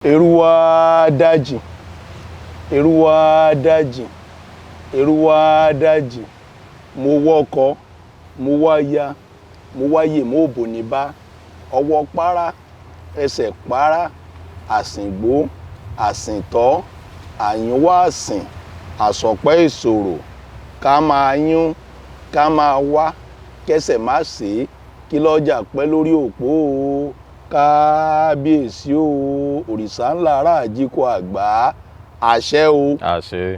Eruwa daji, eruwa daji, eruwa daji. Mo wọkọ̀, mo wáyà, mo wáyè mo bò ní bá. Ọwọ́ para, ẹsẹ̀ para, àsìngbó, àsìntọ́, àyínwá àsìn, àsọ̀pẹ́ ìṣòro, ká máa yún, ká máa wá, kẹsẹ̀ má ṣe, kí lọ́jà pẹ́ lórí òpó o. Kábíyèsí o, òrìṣà ńlá ará àjíkò àgbà, àṣẹ o. Àṣẹ,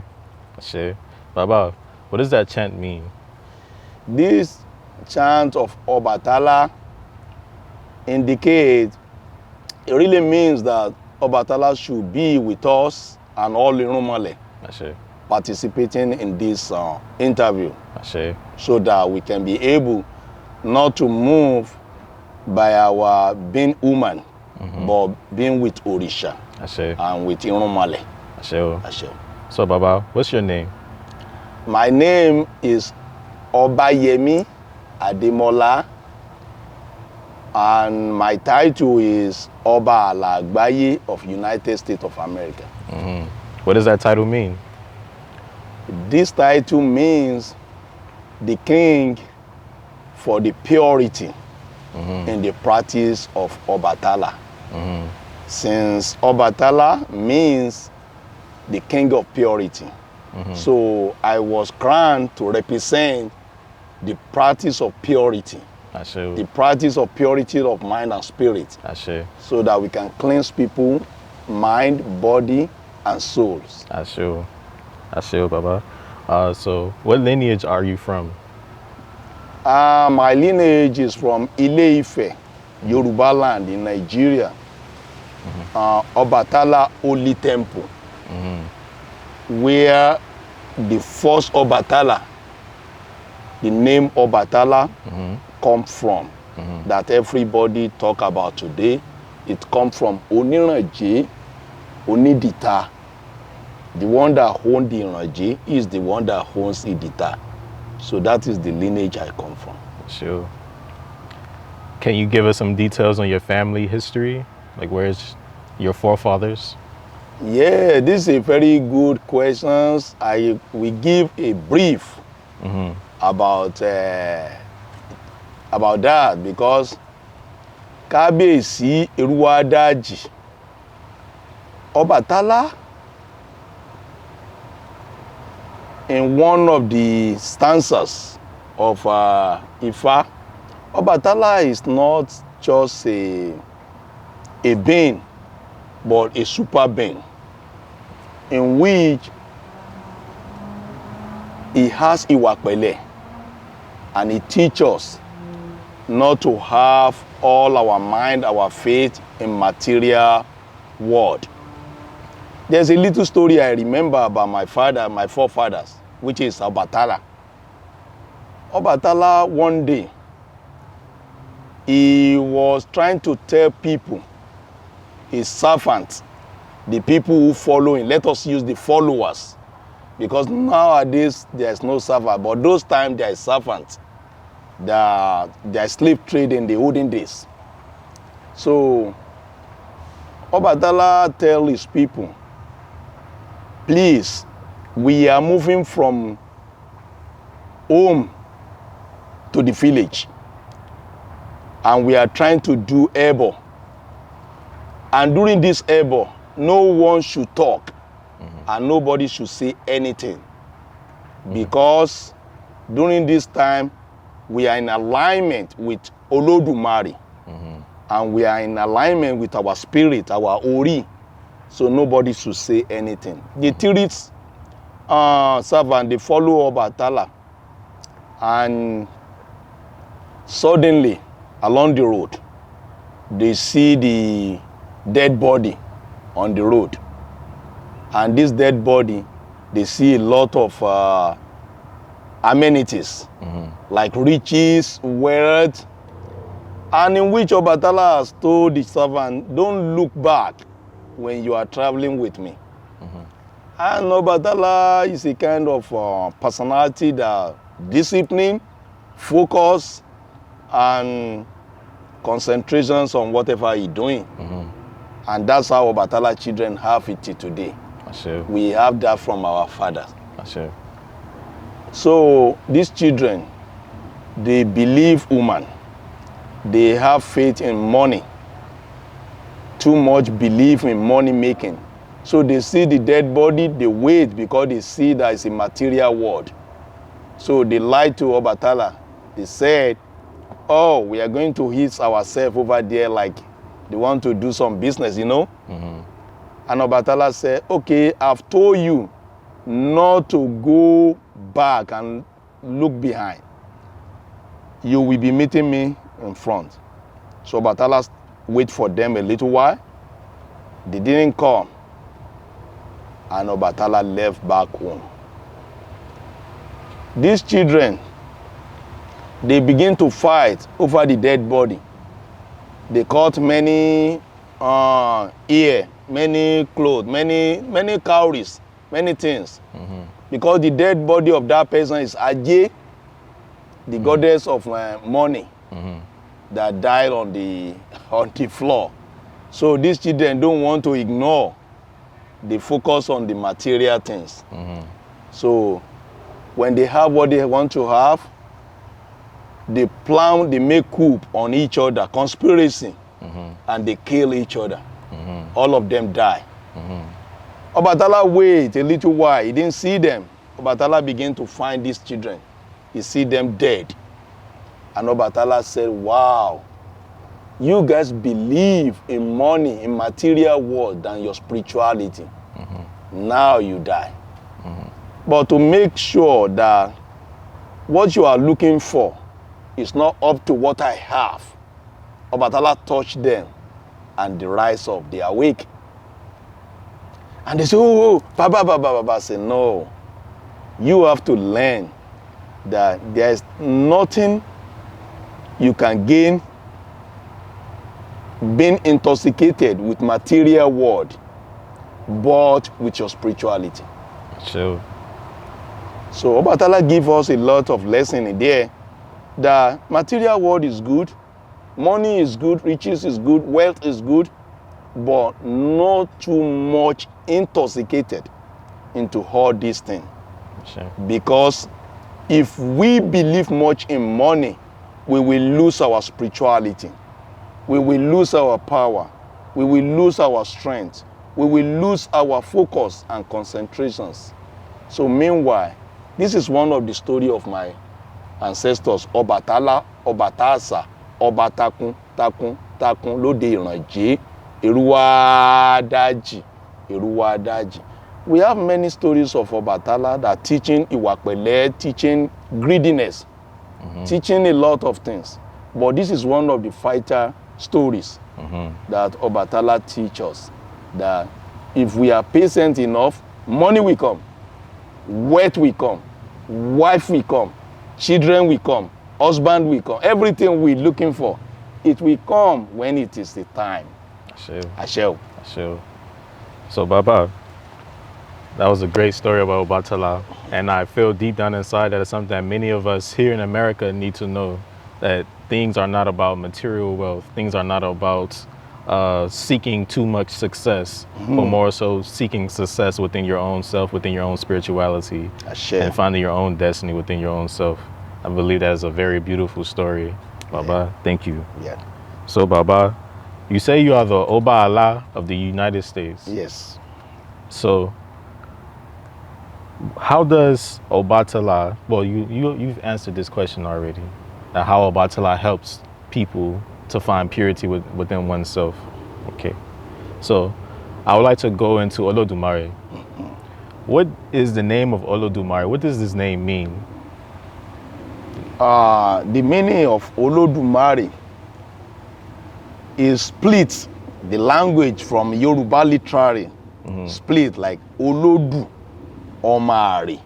àṣẹ. Baba, what does that chant mean? This chant of Obatala indicates, it really means that Obatala should be with us and all Irunmole participating in this interview. So that we can be able not to move by our being human, but being with Orisha and with Irunmole. So Baba, what's your name? My name is Obayemi Ademola, and my title is Oba Alagbaye of United States of America. What does that title mean? This title means the king for the purity in the practice of Obatala. Since Obatala means the king of purity. So I was crowned to represent the practice of purity. The practice of purity of mind and spirit. So that we can cleanse people, mind, body, and souls. Ashe, Baba. So what lineage are you from? My lineage is from Ile-Ife, Yoruba land in Nigeria. Obatala Holy Temple, where the first Obatala, the name Obatala, come from, that everybody talk about today. It comes from Oniraje, Onidita. The one that owns the Iranje is the one that owns Idita. So that is the lineage I come from. Sure. Can you give us some details on your family history? Like, where's your forefathers? Yeah, this is a very good question. We give a brief about that, because Kábíyèsí Eruwa Daji, Obatala, in one of the stanzas of Ifa, Obatala is not just a being, but a super being, in which he has Ìwà pẹ̀lẹ́, and he teaches us not to have all our mind, our faith in material world. There's a little story I remember about my father, my forefathers, which is Obatala. Obatala, one day, he was trying to tell people, his servants, the people who follow him, let us use the followers, because nowadays there's no servant, but those times there is servants. There is slave trade in the olden days. So Obatala tell his people, please, we are moving from home to the village, and we are trying to do ebo. And during this ebo, no one should talk, and nobody should say anything, because during this time we are in alignment with Olodumare, and we are in alignment with our spirit, our Ori. So nobody should say anything. The tourists servant, they follow Obatala, and suddenly along the road they see the dead body on the road, and this dead body, they see a lot of amenities, like riches, wealth, and in which Obatala has told the servant, don't look back when you are traveling with me. And Obatala is a kind of personality that discipline, focus, and concentrations on whatever he's doing. And that's how Obatala children have it till today. Ashe. We have that from our fathers. Ashe. So these children, they believe woman. They have faith in money. Too much belief in money making. So they see the dead body, they wait because they see that it's a material world. So they lied to Obatala. They said, oh, we are going to hit ourselves over there like they want to do some business, you know? And Obatala said, okay, I've told you not to go back and look behind. You will be meeting me in front. So Obatala wait for them a little while. They didn't come. And Obatala left back home. These children, they begin to fight over the dead body. They cut many ear, many clothes, many cowries, many things. Because the dead body of that person is Aje, the goddess of money, that died on the floor. So these children don't want to ignore. They focus on the material things. So when they have what they want to have, they plan, they make coup on each other, conspiracy, and they kill each other. All of them die. Obatala wait a little while. He didn't see them. Obatala began to find these children. He see them dead. And Obatala said, wow, you guys believe in money, in material world than your spirituality. Now you die. But to make sure that what you are looking for is not up to what I have, Obatala touched them and the rise of the awake. And they say, oh, Baba. I say, no. You have to learn that there is nothing you can gain being intoxicated with material world, but with your spirituality. Sure. So Obatala give us a lot of lesson in there. The material world is good, money is good, riches is good, wealth is good, but not too much intoxicated into all these things. Sure. Because if we believe much in money, we will lose our spirituality. We will lose our power. We will lose our strength. We will lose our focus and concentrations. So meanwhile, this is one of the story of my ancestors, Obatala, Obatasa, Obatakun, Takun, Lode Iranje, Eruwadaji, Eruwadaji. We have many stories of Obatala that teaching Iwapele, teaching greediness, teaching a lot of things. But this is one of the fighter stories that Obatala teaches us, that if we are patient enough, money will come, wealth will come, wife will come, children will come, husband will come, everything we're looking for, it will come when it is the time. Sure. So Baba, that was a great story about Obatala, and I feel deep down inside that it's something that many of us here in America need to know, that things are not about material wealth, things are not about seeking too much success, but more so seeking success within your own self, within your own spirituality, and finding your own destiny within your own self. I believe that is a very beautiful story. Baba, thank you. Yeah. So Baba, you say you are the Obatala of the United States. Yes. So how does Obatala, well, you've answered this question already, how Obatala helps people to find purity within oneself. Okay. So I would like to go into Olodumare. What is the name of Olodumare? What does this name mean? The meaning of Olodumare is split, the language from Yoruba literary, split like Olodu Omare.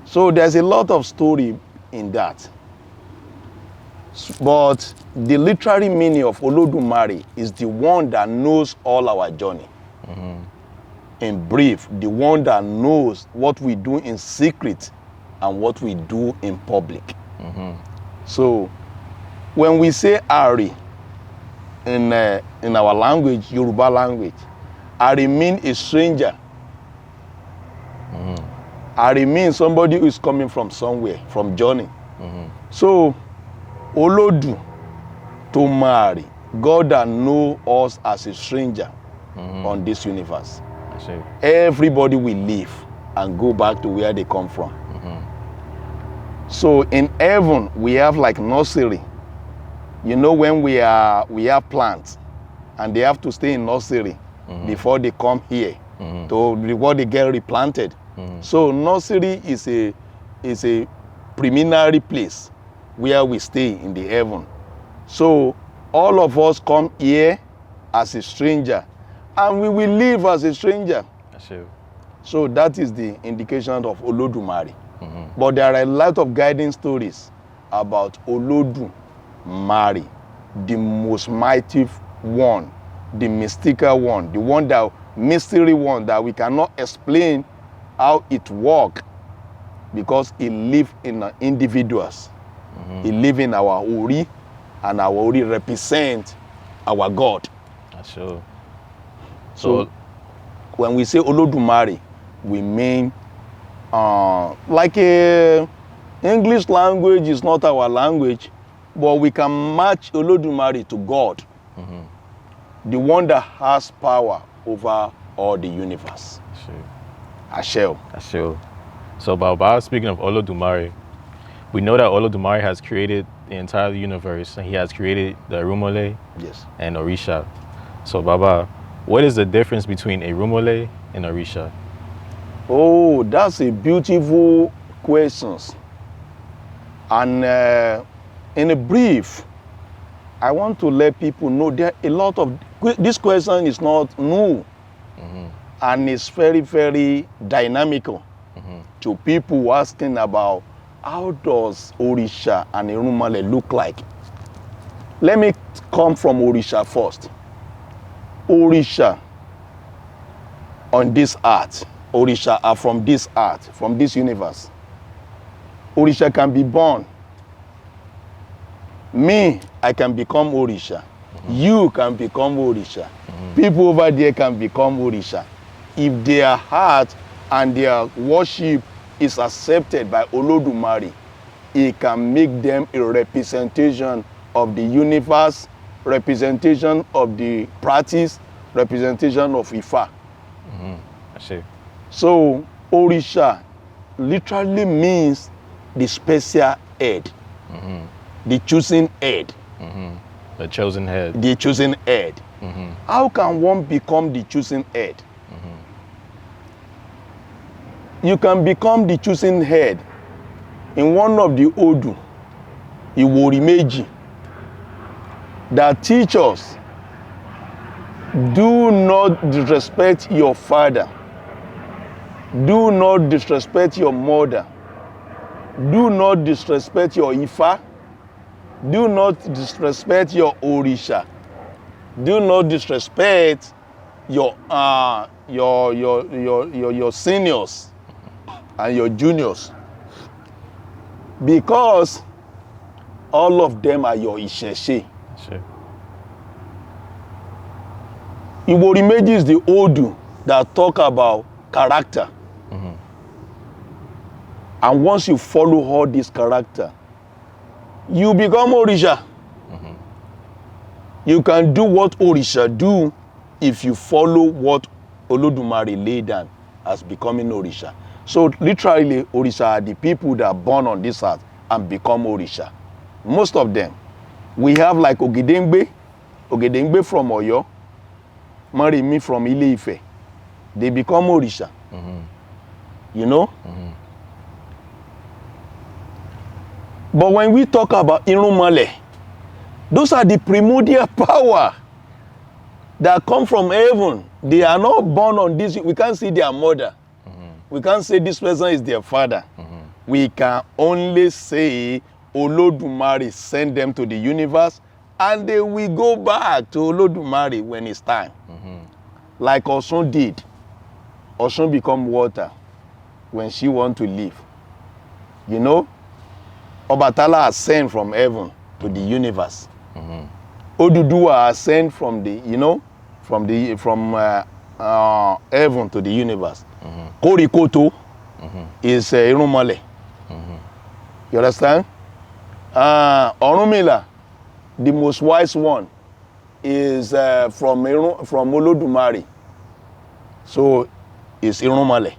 So there's a lot of story in that. But the literary meaning of Olodumare is the one that knows all our journey. In brief, the one that knows what we do in secret and what we do in public. So when we say Ari, in our language, Yoruba language, Ari mean a stranger. Ari means somebody who is coming from somewhere, from journey. So, Olodu, to marry, God that know us as a stranger on this universe. I see. Everybody will leave and go back to where they come from. So in heaven, we have like nursery. You know, when we have plants and they have to stay in nursery before they come here before they get replanted. So nursery is a preliminary place where we stay in the heaven. So all of us come here as a stranger and we will live as a stranger. I see. So that is the indication of Olodumare. But there are a lot of guiding stories about Olodumare, the most mighty one, the mystical one, the one that mystery one that we cannot explain how it works because it lives in individuals. It lives in our Ori, and our Ori represent our God. Sure. So when we say Olodumare, we mean like English language is not our language, but we can match Olodumare to God, the one that has power over all the universe. Sure. Sure. So, Baba, speaking of Olodumare, we know that Olodumare has created the entire universe, and he has created the Irunmole and Orisha. So, Baba, what is the difference between Irunmole and Orisha? Oh, that's a beautiful question. And in a brief, I want to let people know there are a lot of this question is not new, and it's very, very dynamical to people asking about how does Orisha and Irunmole look like. Let me come from Orisha first. Orisha on this earth. Orisha are from this earth, from this universe. Orisha can be born. Me, I can become Orisha. You can become Orisha. People over there can become Orisha. If their heart and their worship is accepted by Olodumare, it can make them a representation of the universe, representation of the practice, representation of Ifa. I see. So Orisha literally means the special head, the chosen head. The chosen head. The chosen head. How can one become the chosen head? You can become the chosen head in one of the Odu, Iworimeji, that teach us, do not disrespect your father. Do not disrespect your mother. Do not disrespect your Ifa. Do not disrespect your Orisha. Do not disrespect your seniors and your juniors, because all of them are your Iseshe. Sure. Iworimeji is the Odu that talk about character. And once you follow all this character, you become Orisha. You can do what Orisha do if you follow what Olodumare laid down as becoming Orisha. So literally, Orisha are the people that are born on this earth and become Orisha. Most of them. We have like Ogedengbe from Oyo, Marimi from Ile-Ife. They become Orisha. You know? But when we talk about Irunmole, those are the primordial power that come from heaven. They are not born on this. We can't see their mother. We can't say this person is their father. We can only say Olodumare send them to the universe, and they will go back to Olodumare when it's time. Like Osun did. Osun become water when she want to leave. You know? Obatala ascend from heaven to the universe. Oduduwa ascend from the, from heaven to the universe. Korikoto is Irunmole. You understand? Orumila, the most wise one, is from Olodumare. So it's Irunmole.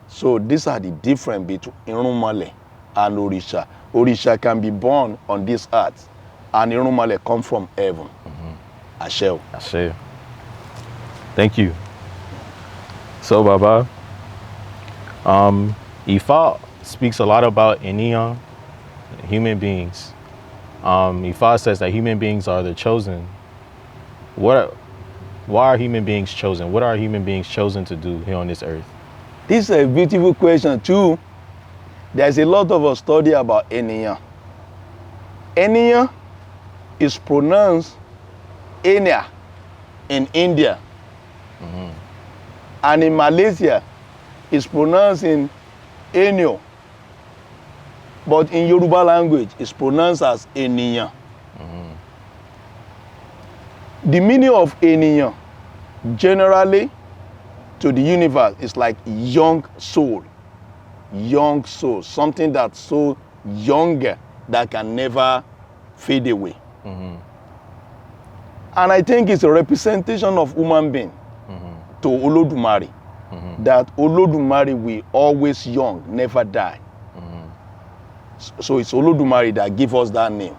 So these are the difference between Irunmole and Orisha. Orisha can be born on this earth, and Irunmole come from heaven. Ashe. Ashe. Thank you. So, Baba, Ifa speaks a lot about Eniyan, human beings. Ifa says that human beings are the chosen. Why are human beings chosen? What are human beings chosen to do here on this earth? This is a beautiful question too. There's a lot of us study about Eniyan. Eniyan is pronounced Enya in India. And in Malaysia, it's pronounced in Enyo. But in Yoruba language, it's pronounced as Eniyan. The meaning of Eniyan, generally, to the universe, is like young soul. Young soul, something that's so younger that can never fade away. And I think it's a representation of human being to Olodumare, that Olodumare will always young, never die. So it's Olodumare that gives us that name,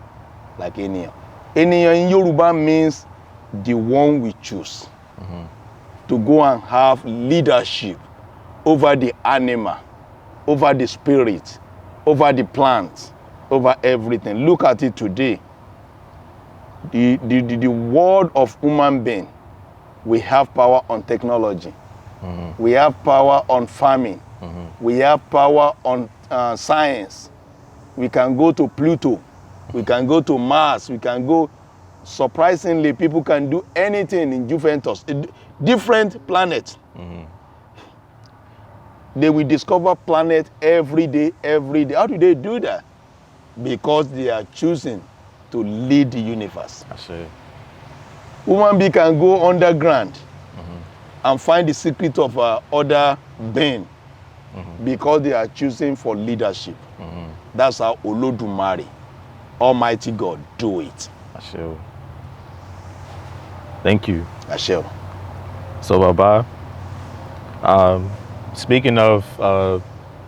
like Eniyan. Eniyan in Yoruba means the one we choose to go and have leadership over the animal, over the spirit, over the plants, over everything. Look at it today. The world of human being, we have power on technology. We have power on farming. We have power on science. We can go to Pluto. We can go to Mars. We can go, surprisingly, people can do anything in Juventus, different planets. They will discover planet every day, every day. How do they do that? Because they are choosing to lead the universe. I see. Human being can go underground and find the secret of other being because they are choosing for leadership. That's how Olodumare, Almighty God, do it. Ashe. Thank you. Ashe. So, Baba, speaking of,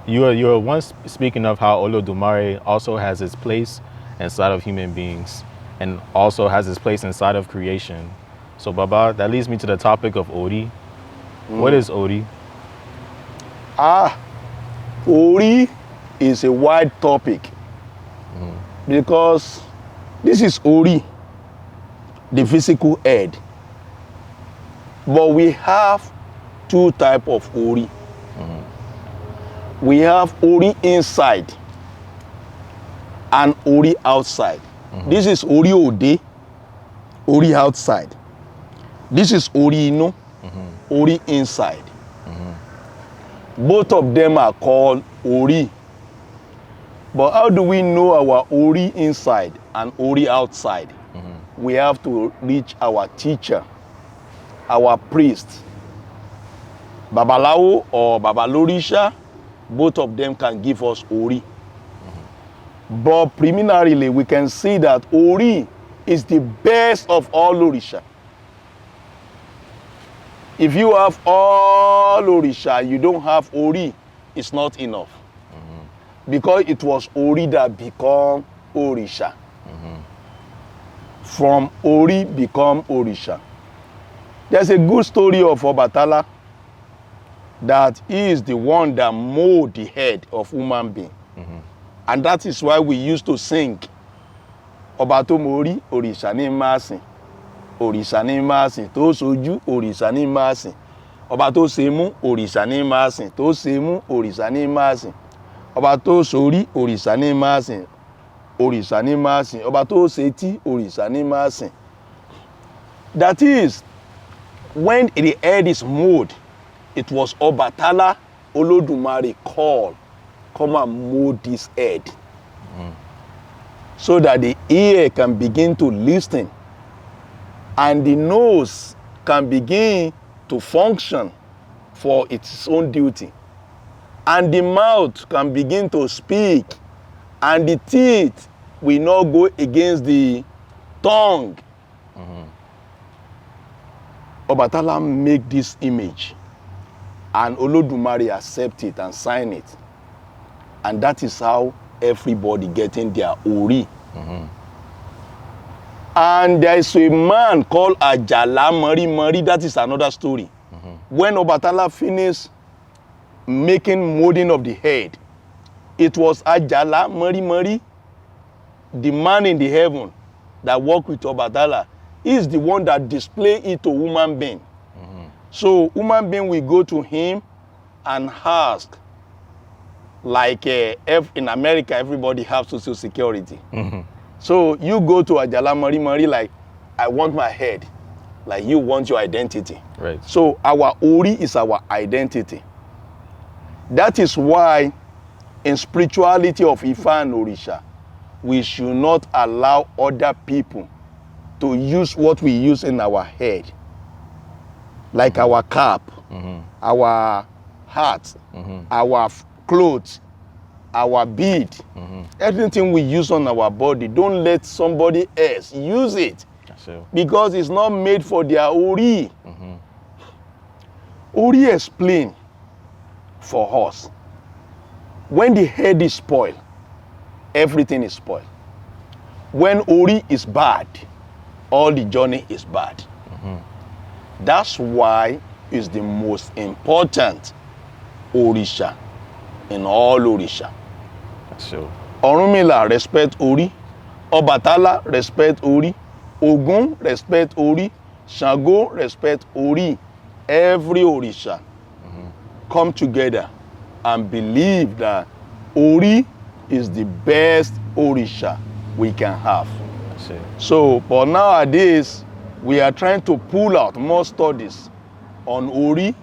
you were once speaking of how Olodumare also has its place inside of human beings and also has its place inside of creation. So, Baba, that leads me to the topic of Ori. What is Ori? Ori is a wide topic because this is Ori, the physical head. But we have two types of Ori. We have Ori inside and Ori outside. This is Ori Ode, Ori outside. This is Ori Ino, Ori inside. Both of them are called Ori. But how do we know our Ori inside and Ori outside? We have to reach our teacher, our priest. Babalawo or Babalorisha, both of them can give us Ori. But preliminarily, we can see that Ori is the best of all Orisha. If you have all Orisha, you don't have Ori, it's not enough. Because it was Ori that become Orisha. From Ori become Orisha. There's a good story of Obatala that he is the one that mold the head of human being. And that is why we used to sing Obato Mori, Orisha ni Masin. Orisa ni Masin. To soju, Orisa ni Masin. Obato Semu, Orisa ni Masin. To Semu, Orisa ni Masin. Obato Sori, Orisa ni Masin. Orisa ni Masin. Obato Seti, Orisa ni Masin. That is, when the head is mold, it was Obatala, Olodumare called, come and mold this head. So that the ear can begin to listen and the nose can begin to function for its own duty, and the mouth can begin to speak, and the teeth will not go against the tongue. Obatala make this image, and Olodumare accept it and sign it, and that is how everybody getting their Ori. And there is a man called Ajala Mari, that is another story. When Obatala finished making molding of the head, it was Ajala Mari, the man in the heaven that worked with Obatala. He is the one that display it to human being. So human being will go to him and ask, like in America, everybody has social security. So you go to Ajala Mari, like, I want my head, like you want your identity. Right. So our Ori is our identity. That is why in spirituality of Ifa and Orisha, we should not allow other people to use what we use in our head, like our cap, our hat, our clothes, our bead, everything we use on our body. Don't let somebody else use it, because it's not made for their Ori. Ori explain for us, when the head is spoiled, everything is spoiled. When Ori is bad, all the journey is bad. That's why it's the most important Orisha in all Orisha. Orumale respect Ori, Obatala respect Ori, Ogun respect Ori, Shango respect Ori. Every Orisha come together and believe that Ori is the best Orisha we can have. So, but nowadays, we are trying to pull out more studies on Ori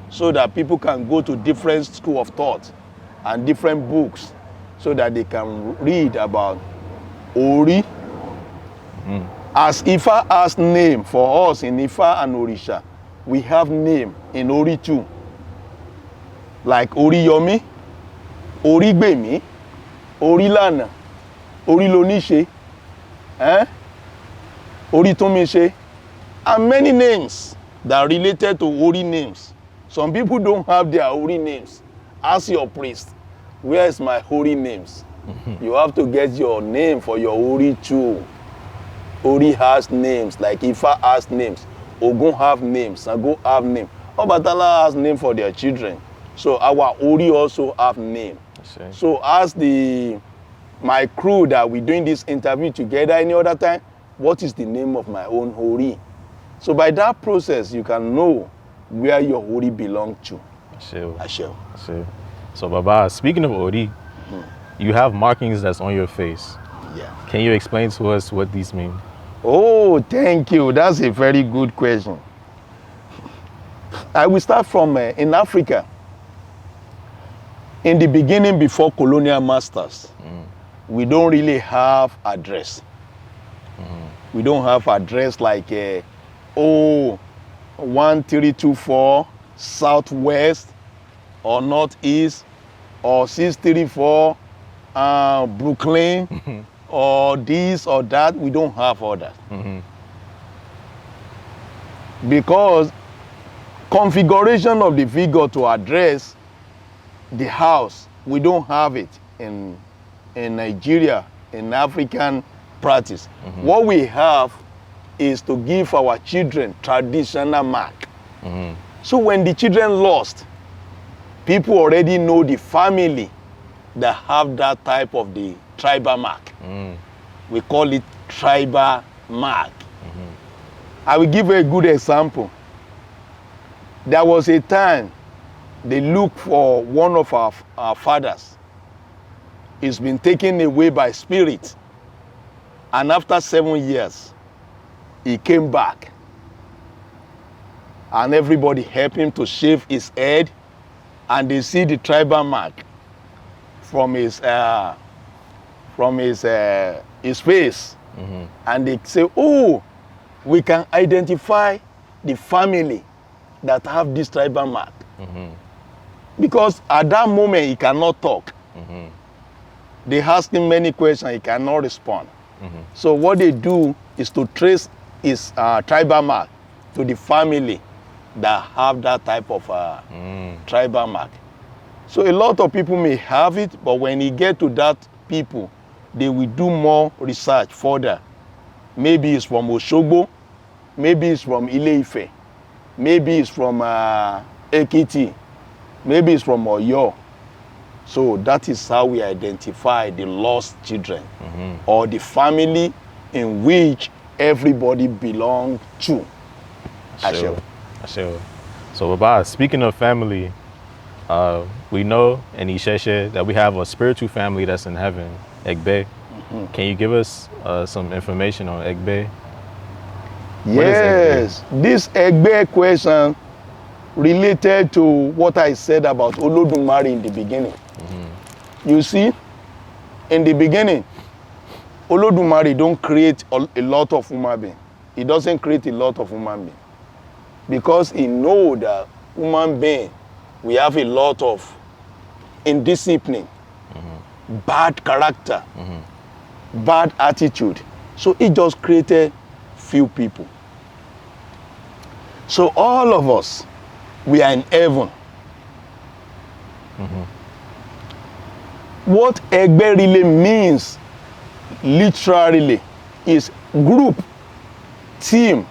so that people can go to different school of thought and different books so that they can read about Ori. As Ifa has name for us in Ifa and Orisha, we have name in Ori too. Like Oriyomi, Origbemi, Orilana, Orilonishe, Oritomise, and many names that are related to Ori names. Some people don't have their Ori names. Ask your priest, where is my Ori names? You have to get your name for your Ori too. Ori has names, like Ifa has names, Ogun have names, Sango have names, Obatala has name for their children. So our Ori also have name. So as my crew that we're doing this interview together any other time, what is the name of my own Ori? So by that process, you can know where your Ori belongs to. I shall. So Baba, speaking of Ori, you have markings that's on your face. Yeah. Can you explain to us what these mean? Oh, thank you. That's a very good question. I will start from in Africa. In the beginning, before colonial masters, we don't really have address. We don't have address like 1324 Southwest or Northeast or 634 Brooklyn or this or that. We don't have all that. Because configuration of the figure to address the house, we don't have it in Nigeria, in African practice. What we have is to give our children traditional mark. So when the children lost, people already know the family that have that type of the tribal mark. We call it tribal mark. I will give a good example. There was a time they looked for one of our fathers. He's been taken away by spirit. And after 7 years, he came back. And everybody helped him to shave his head. And they see the tribal mark from his face. And they say, oh, we can identify the family that have this tribal mark. Because at that moment, he cannot talk. They ask him many questions, he cannot respond. So what they do is to trace his tribal mark to the family that have that type of tribal mark. So a lot of people may have it, but when you get to that people, they will do more research further. Maybe it's from Oshogbo, maybe it's from Ile-Ife, maybe it's from Ekiti, maybe it's from Oyo. So that is how we identify the lost children or the family in which everybody belongs to. Sure. So Baba, speaking of family, we know in ISESE that we have a spiritual family that's in heaven, Egbe. Can you give us some information on Egbe? Yes, this Egbe question related to what I said about Olodumare in the beginning. You see, in the beginning, Olodumare don't create a lot of human beings. He doesn't create a lot of human beings because he knows that human being, we have a lot of indiscipline, bad character, bad attitude. So he just created few people. So all of us, we are in heaven. What Egbe really means, literally, is group, team,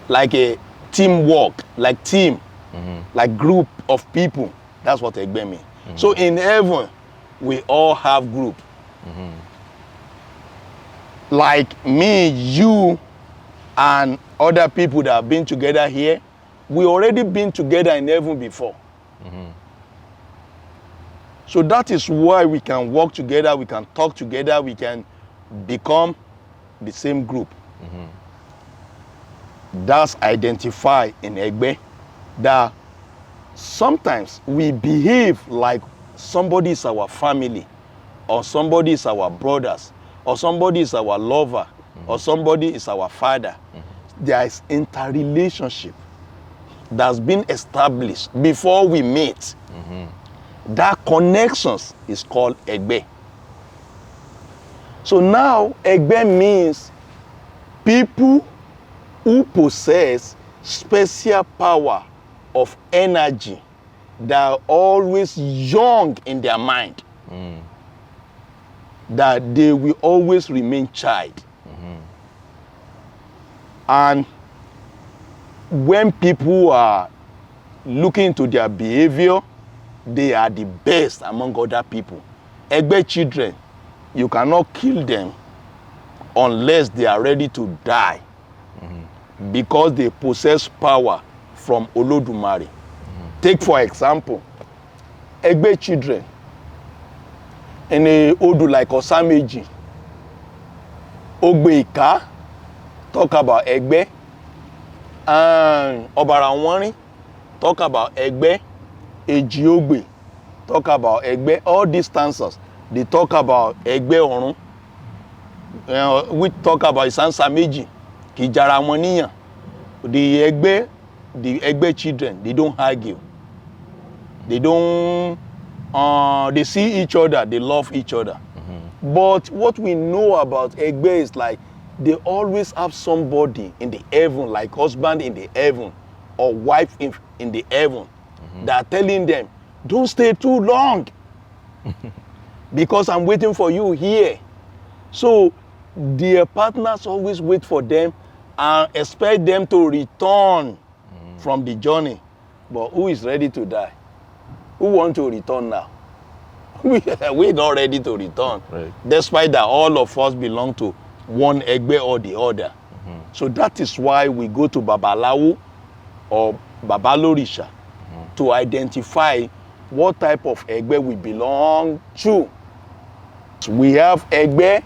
like a teamwork, like team, like group of people. That's what Egbe means. So in heaven, we all have group. Like me, you, and other people that have been together here, we already been together in heaven before. So that is why we can work together, we can talk together, we can become the same group. That's identified in Egbe, that sometimes we behave like somebody is our family, or somebody is our brothers, or somebody is our lover, or somebody is our father. There is interrelationship that's been established before we meet. That connections is called Egbe. So now Egbe means people who possess special power of energy that are always young in their mind. That they will always remain child. And when people are looking into their behavior, they are the best among other people. Egbe children, you cannot kill them unless they are ready to die, because they possess power from Olodumare. Take for example, Egbe children in a Odu like Osameji, Ogbeika, talk about Egbe, and Obaranwani, talk about Egbe, Ejiogbe, talk about Egbe. All these stanzas, they talk about Egbe Orun. We talk about Isansameji, Kijaramoniyan. The Egbe children, they don't argue. They don't, they see each other, they love each other. But what we know about Egbe is like, they always have somebody in the heaven, like husband in the heaven, or wife in the heaven, that are telling them, don't stay too long, because I'm waiting for you here. So their partners always wait for them and expect them to return from the journey. But who is ready to die? Who want to return now? We're not ready to return. Right. Despite that all of us belong to one Egbe or the other. So that is why we go to Babalawo or Babalorisha to identify what type of Egbe we belong to. We have Egbe